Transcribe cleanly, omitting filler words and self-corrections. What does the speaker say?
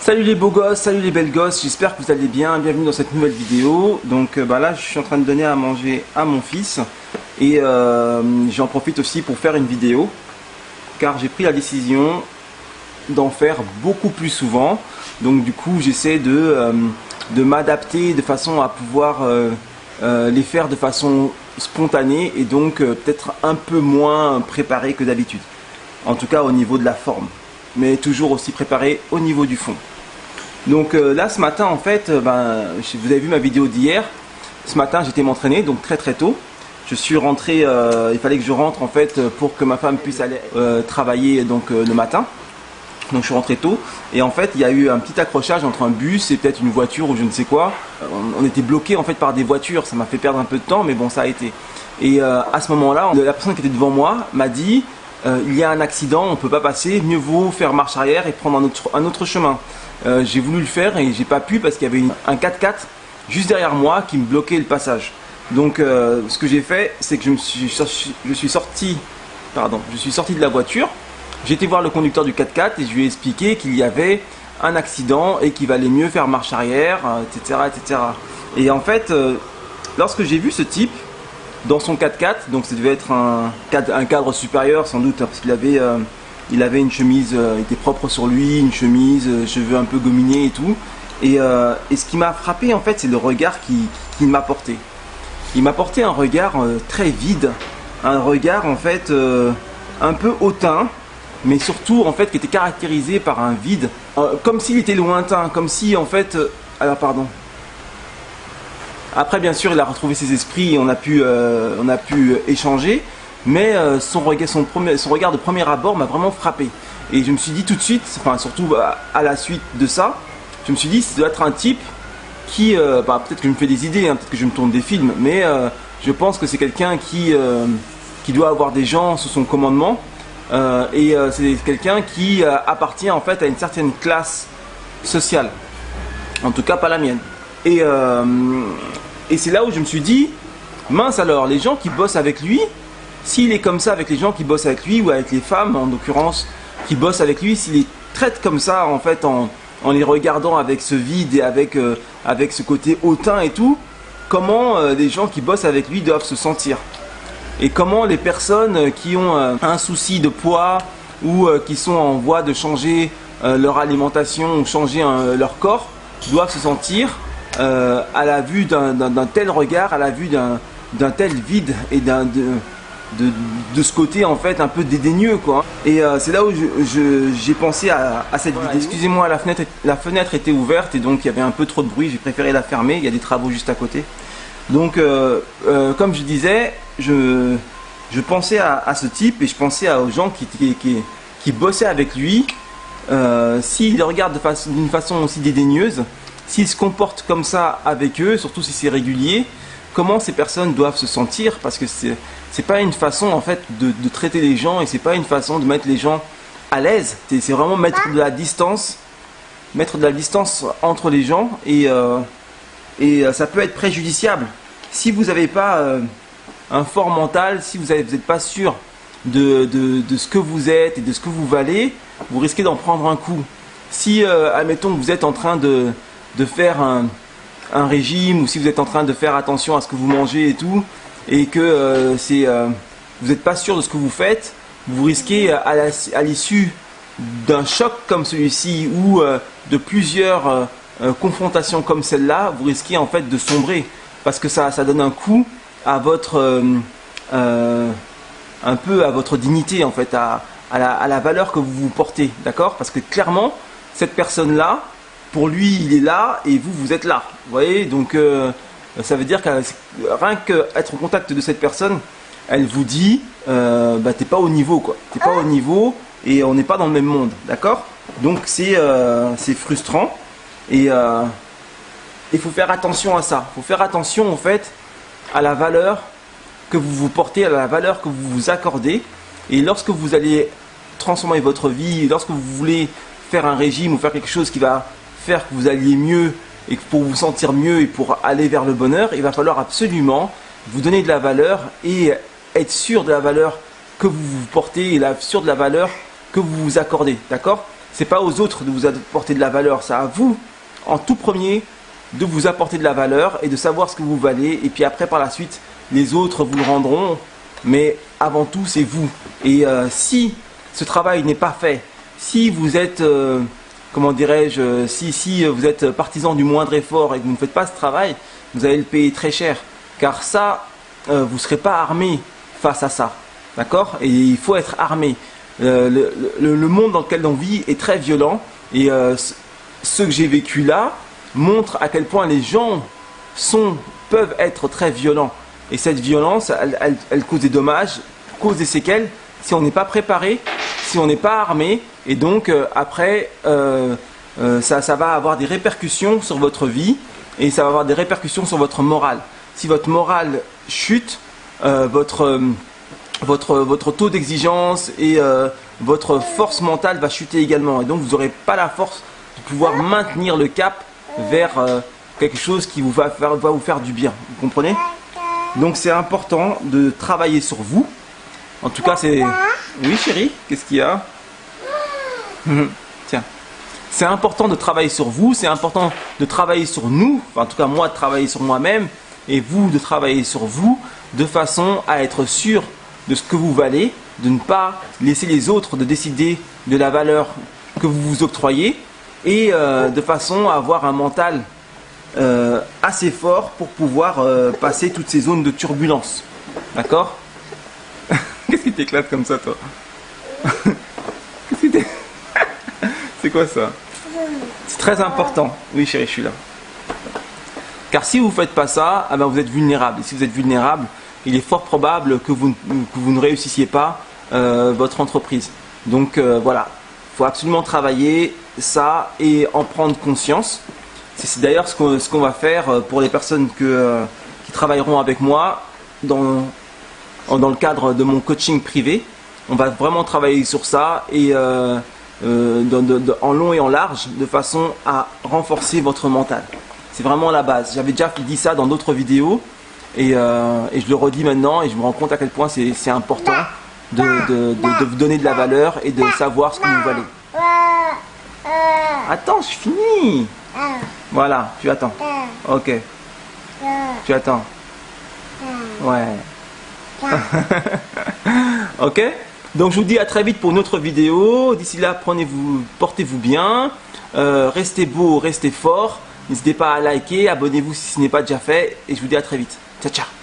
Salut les beaux gosses, salut les belles gosses, j'espère que vous allez bien, bienvenue dans cette nouvelle vidéo. Donc là je suis en train de donner à manger à mon fils et j'en profite aussi pour faire une vidéo car j'ai pris la décision d'en faire beaucoup plus souvent. Donc du coup j'essaie de m'adapter de façon à pouvoir les faire de façon spontanée et donc peut-être un peu moins préparé que d'habitude. En tout cas au niveau de la forme, mais toujours aussi préparé au niveau du fond. Donc là ce matin en fait, vous avez vu ma vidéo d'hier. Ce matin j'étais m'entraîner donc très tôt. Je suis rentré, il fallait que je rentre en fait pour que ma femme puisse aller travailler donc le matin. Donc je suis rentré tôt et en fait il y a eu un petit accrochage entre un bus et peut-être une voiture ou je ne sais quoi. On était bloqué en fait par des voitures, ça m'a fait perdre un peu de temps mais bon ça a été. Et à ce moment-là, la personne qui était devant moi m'a dit il y a un accident, on ne peut pas passer, mieux vaut faire marche arrière et prendre un autre chemin. J'ai voulu le faire et j'ai pas pu parce qu'il y avait un 4x4 juste derrière moi qui me bloquait le passage. Donc ce que j'ai fait c'est que je suis sorti de la voiture. J'ai été voir le conducteur du 4x4 et je lui ai expliqué qu'il y avait un accident et qu'il valait mieux faire marche arrière, etc. etc. Et en fait, lorsque j'ai vu ce type dans son 4x4, donc ça devait être un cadre supérieur sans doute, hein, parce qu'il avait une chemise, il était propre sur lui, une chemise, cheveux un peu gominés et tout. Et ce qui m'a frappé en fait, c'est le regard qu'il m'a porté. Il m'a porté un regard très vide, un regard en fait un peu hautain, mais surtout en fait qui était caractérisé par un vide, comme s'il était lointain, comme si en fait, alors pardon. Après bien sûr il a retrouvé ses esprits et on a pu échanger, mais son regard de premier abord m'a vraiment frappé. Et je me suis dit tout de suite, enfin surtout à la suite de ça, je me suis dit ça doit être un type qui, peut-être que je me fais des idées, hein, peut-être que je me tourne des films, mais je pense que c'est quelqu'un qui doit avoir des gens sous son commandement. C'est quelqu'un qui appartient en fait à une certaine classe sociale, en tout cas pas la mienne. Et c'est là où je me suis dit, mince alors, les gens qui bossent avec lui, s'il est comme ça avec les gens qui bossent avec lui, ou avec les femmes en l'occurrence, qui bossent avec lui, s'il les traite comme ça en fait en les regardant avec ce vide et avec ce côté hautain et tout, comment les gens qui bossent avec lui doivent se sentir? Et comment les personnes qui ont un souci de poids ou qui sont en voie de changer leur alimentation ou changer leur corps doivent se sentir à la vue d'un tel regard, à la vue d'un tel vide et de ce côté en fait un peu dédaigneux quoi. Et c'est là où j'ai pensé à cette vidéo. Excusez-moi, la fenêtre était ouverte et donc il y avait un peu trop de bruit, j'ai préféré la fermer, il y a des travaux juste à côté. Donc comme je disais, je pensais à ce type et je pensais aux gens qui bossaient avec lui. S'il les regarde d'une façon aussi dédaigneuse, s'il se comporte comme ça avec eux, surtout si c'est régulier, comment ces personnes doivent se sentir? Parce que c'est pas une façon en fait de traiter les gens et c'est pas une façon de mettre les gens à l'aise. C'est vraiment mettre de la distance entre les gens et ça peut être préjudiciable. Si vous n'avez pas un fort mental, si vous n'êtes pas sûr de ce que vous êtes et de ce que vous valez, vous risquez d'en prendre un coup. Si, admettons que vous êtes en train de faire un régime ou si vous êtes en train de faire attention à ce que vous mangez et tout, et que vous n'êtes pas sûr de ce que vous faites, vous risquez à l'issue d'un choc comme celui-ci ou de plusieurs confrontations comme celle-là, vous risquez en fait de sombrer parce que ça donne un coup à votre un peu à votre dignité en fait, à la valeur que vous vous portez, d'accord? Parce que clairement cette personne-là, pour lui il est là et vous êtes là, vous voyez, donc ça veut dire que rien qu'être en contact de cette personne, elle vous dit t'es pas au niveau quoi, t'es pas au niveau et on n'est pas dans le même monde, d'accord? Donc c'est frustrant et il faut faire attention à ça, il faut faire attention en fait à la valeur que vous vous portez, à la valeur que vous vous accordez. Et lorsque vous allez transformer votre vie, lorsque vous voulez faire un régime ou faire quelque chose qui va faire que vous alliez mieux et que pour vous sentir mieux et pour aller vers le bonheur, il va falloir absolument vous donner de la valeur et être sûr de la valeur que vous vous portez et sûr de la valeur que vous vous accordez, d'accord? c'est pas aux autres de vous apporter de la valeur, c'est à vous, en tout premier, de vous apporter de la valeur et de savoir ce que vous valez. Et puis après, par la suite, les autres vous le rendront. Mais avant tout, c'est vous. Et si ce travail n'est pas fait, si vous êtes, comment dirais-je, si vous êtes partisan du moindre effort et que vous ne faites pas ce travail, vous allez le payer très cher. Car ça, vous ne serez pas armé face à ça. D'accord? Et il faut être armé. Le monde dans lequel on vit est très violent. Et ce que j'ai vécu là montre à quel point les gens peuvent être très violents. Et cette violence, elle cause des dommages, cause des séquelles si on n'est pas préparé, si on n'est pas armé. Et donc après, ça va avoir des répercussions sur votre vie et ça va avoir des répercussions sur votre morale. Si votre morale chute, votre taux d'exigence et votre force mentale va chuter également. Et donc vous n'aurez pas la force de pouvoir maintenir le cap vers quelque chose qui va vous faire du bien. Vous comprenez? Donc c'est important de travailler sur vous. En tout cas, c'est... Oui chérie, qu'est-ce qu'il y a? Tiens. C'est important de travailler sur vous, c'est important de travailler sur nous, enfin, en tout cas moi de travailler sur moi-même et vous de travailler sur vous de façon à être sûr de ce que vous valez, de ne pas laisser les autres de décider de la valeur que vous vous octroyez et de façon à avoir un mental assez fort pour pouvoir passer toutes ces zones de turbulence. D'accord? Qu'est-ce qui t'éclate comme ça, toi? C'est quoi ça? C'est très important. Oui, chérie, je suis là. Car si vous ne faites pas ça, eh ben vous êtes vulnérable. Et si vous êtes vulnérable, il est fort probable que vous ne réussissiez pas votre entreprise. Donc voilà, il faut absolument travailler ça et en prendre conscience. C'est d'ailleurs ce qu'on va faire pour les personnes qui travailleront avec moi dans le cadre de mon coaching privé. On va vraiment travailler sur ça et en long et en large de façon à renforcer votre mental. C'est vraiment la base. J'avais déjà dit ça dans d'autres vidéos et je le redis maintenant et je me rends compte à quel point c'est important de vous donner de la valeur et de savoir ce que vous valez. Attends, je finis. Voilà, tu attends. Ok. Tu attends. Ouais. Ok. Donc je vous dis à très vite pour une autre vidéo. D'ici là, portez-vous bien. Restez beau, restez fort. N'hésitez pas à liker, abonnez-vous si ce n'est pas déjà fait. Et je vous dis à très vite. Ciao, ciao.